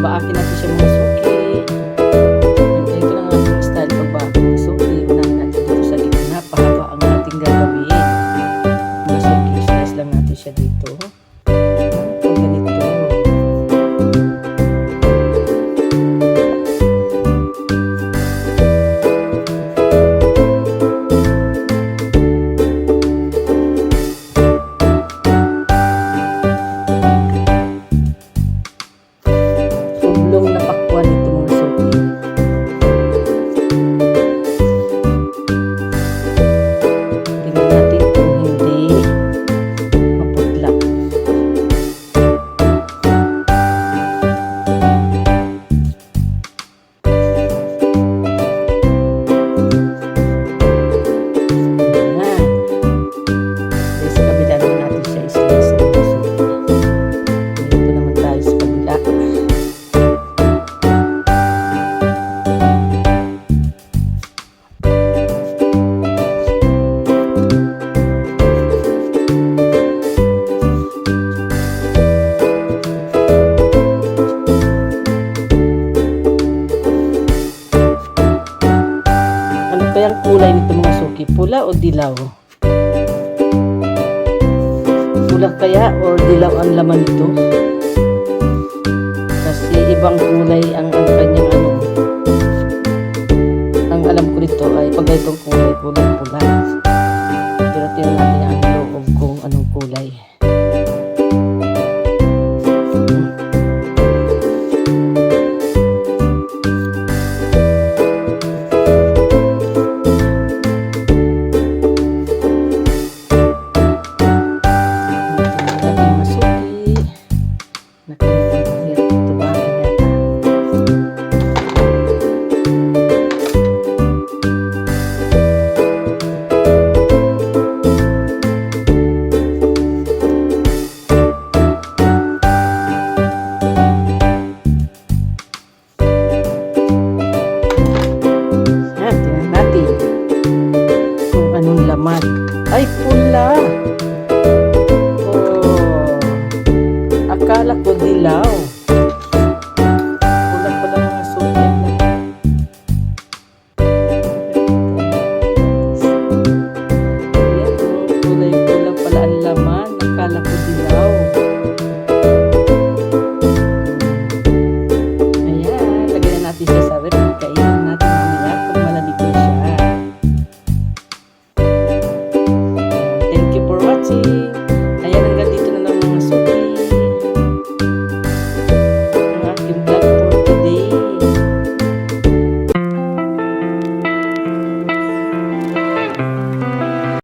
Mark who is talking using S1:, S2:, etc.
S1: babaakin natin siya mga suki. Ito lang ang ating style pagbaakin ng suki. Unahin natin dito sa gitna. Pahaba ang ating gagawin. Mga suki, slice lang natin siya dito. Pag ganito. Oblong na pakwan ito mga suki. Tingnan natin kung hindi maputla. Ayan. Sa kabila naman natin siya isilisan mga suki. Dito naman tayo sa kabila. Ano kayang kulay nito mga suki? Pula o dilaw? Pula kaya or dilaw ang laman nito? Kasi ibang kulay ang kanyang ano. Ang alam ko nito ay pag itong kulay pula. Pero tingnan natin ang loob kung anong kulay. Laman. Ay, pula. Oh. Akala ko dilaw.